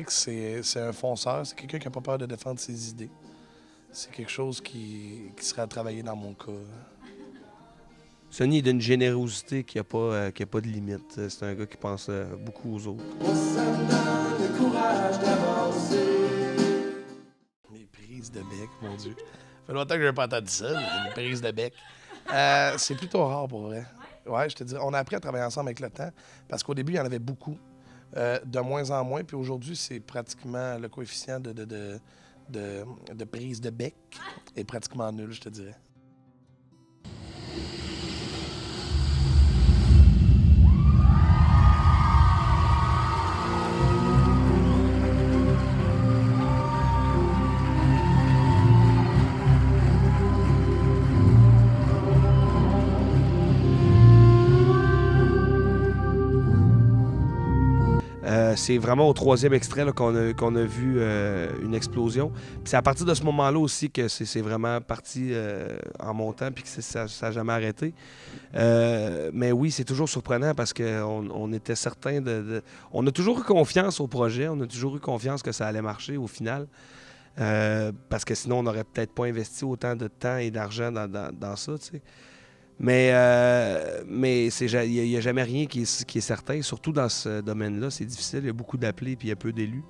Félix, c'est un fonceur, c'est quelqu'un qui n'a pas peur de défendre ses idées. C'est quelque chose qui serait à travailler dans mon cas. Sonny est d'une générosité qui n'a pas de limite. C'est un gars qui pense beaucoup aux autres. Les prises de bec, mon Dieu. Ça fait longtemps que je n'ai pas entendu ça, mais une prise de bec. C'est plutôt rare pour vrai. Ouais, je te dis, on a appris à travailler ensemble avec le temps, parce qu'au début, il y en avait beaucoup, de moins en moins, puis aujourd'hui, c'est pratiquement le coefficient de prise de bec est pratiquement nul, je te dirais. C'est vraiment au troisième extrait là, qu'on a vu une explosion. Puis c'est à partir de ce moment-là aussi que c'est vraiment parti en montant puis que ça n'a jamais arrêté. Mais oui, c'est toujours surprenant parce qu'on était certain On a toujours eu confiance au projet, on a toujours eu confiance que ça allait marcher au final. Parce que sinon, on n'aurait peut-être pas investi autant de temps et d'argent dans ça, tu sais. Mais il n'y a jamais rien qui est certain, surtout dans ce domaine-là. C'est difficile, il y a beaucoup d'appelés puis il y a peu d'élus.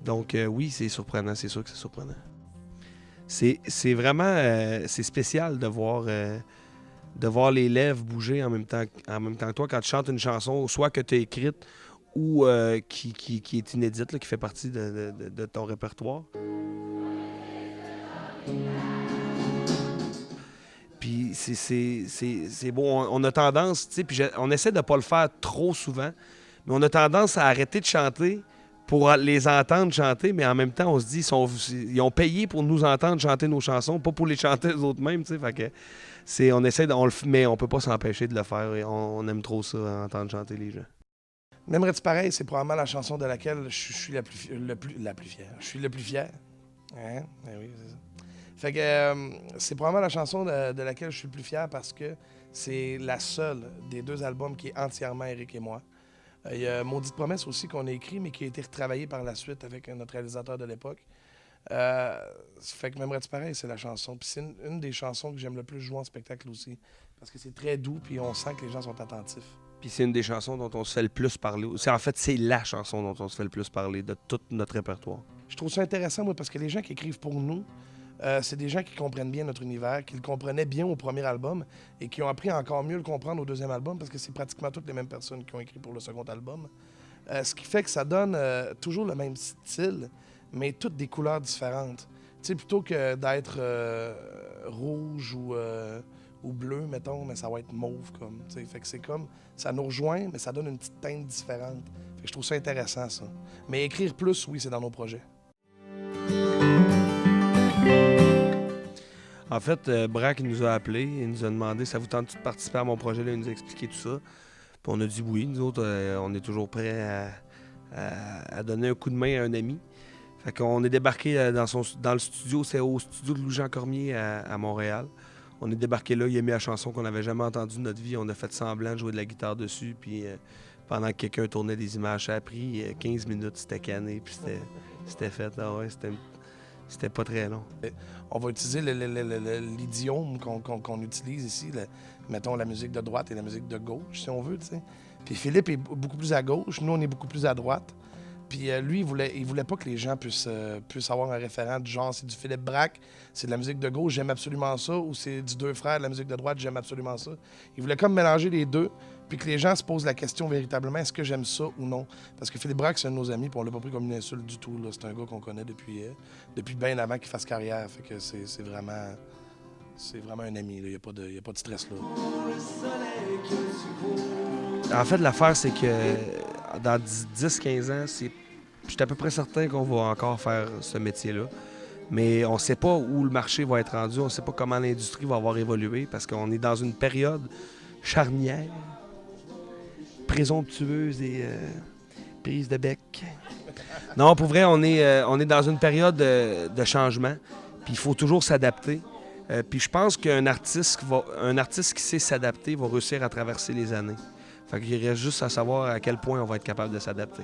Donc oui, c'est surprenant, c'est sûr que c'est surprenant. C'est vraiment c'est spécial de voir les lèvres bouger en même temps que toi quand tu chantes une chanson, soit que tu as écrite ou qui est inédite, là, qui fait partie de ton répertoire. Puis c'est bon, on a tendance, tu sais, puis on essaie de ne pas le faire trop souvent, mais on a tendance à arrêter de chanter pour les entendre chanter, mais en même temps, on se dit, ils ont payé pour nous entendre chanter nos chansons, pas pour les chanter eux-mêmes, tu sais, fait que on essaie, mais on peut pas s'empêcher de le faire, et on aime trop ça, entendre chanter les gens. M'aimerais-tu pareil, c'est probablement la chanson de laquelle je suis le plus fier. Je suis le plus fier. Hein? Ben oui, c'est ça. Fait que c'est probablement la chanson de laquelle je suis le plus fier parce que c'est la seule des deux albums qui est entièrement Éric et moi. Il y a Maudite promesse aussi qu'on a écrit, mais qui a été retravaillé par la suite avec notre réalisateur de l'époque. Fait que M'aimerais-tu pareil, c'est la chanson. Puis c'est une des chansons que j'aime le plus jouer en spectacle aussi. Parce que c'est très doux, puis on sent que les gens sont attentifs. Puis c'est une des chansons dont on se fait le plus parler. En fait, c'est la chanson dont on se fait le plus parler de tout notre répertoire. Je trouve ça intéressant, moi, parce que les gens qui écrivent pour nous, c'est des gens qui comprennent bien notre univers, qui le comprenaient bien au premier album et qui ont appris à encore mieux le comprendre au deuxième album parce que c'est pratiquement toutes les mêmes personnes qui ont écrit pour le second album. Ce qui fait que ça donne toujours le même style, mais toutes des couleurs différentes. Tu sais, plutôt que d'être rouge ou bleu, mettons, mais ça va être mauve comme. Tu sais, fait que c'est comme, ça nous rejoint, mais ça donne une petite teinte différente. Fait que je trouve ça intéressant, ça. Mais écrire plus, oui, c'est dans nos projets. En fait, Braque nous a appelés, il nous a demandé « Ça vous tente de participer à mon projet? » Là, il nous a expliqué tout ça. Puis on a dit oui. Nous autres, on est toujours prêts à donner un coup de main à un ami. Fait qu'on est débarqué dans le studio, c'est au studio de Louis-Jean Cormier à Montréal. On est débarqué là, il a mis la chanson qu'on n'avait jamais entendue de notre vie. On a fait semblant de jouer de la guitare dessus. Puis pendant que quelqu'un tournait des images, ça a pris 15 minutes, c'était canné, puis c'était fait. Ah ouais, c'était pas très long. On va utiliser l'idiome qu'on utilise ici, mettons la musique de droite et la musique de gauche, si on veut, tu sais. Puis Philippe est beaucoup plus à gauche, nous on est beaucoup plus à droite. Puis lui, il voulait pas que les gens puissent avoir un référent du genre, c'est du Philippe Braque, c'est de la musique de gauche, j'aime absolument ça, ou c'est du Deux Frères, de la musique de droite, j'aime absolument ça. Il voulait comme mélanger les deux, puis que les gens se posent la question véritablement, est-ce que j'aime ça ou non? Parce que Philippe Braque, c'est un de nos amis, puis on l'a pas pris comme une insulte du tout. C'est un gars qu'on connaît depuis bien avant qu'il fasse carrière. Fait que c'est vraiment un ami, il n'y a pas de stress là. En fait, l'affaire, c'est que dans 10-15 ans, je suis à peu près certain qu'on va encore faire ce métier-là. Mais on ne sait pas où le marché va être rendu, on ne sait pas comment l'industrie va avoir évolué, parce qu'on est dans une période charnière, présomptueuse et prise de bec. Non, pour vrai, on est dans une période de changement, puis il faut toujours s'adapter. Puis je pense qu'un artiste qui sait s'adapter va réussir à traverser les années. Fait qu'il reste juste à savoir à quel point on va être capable de s'adapter.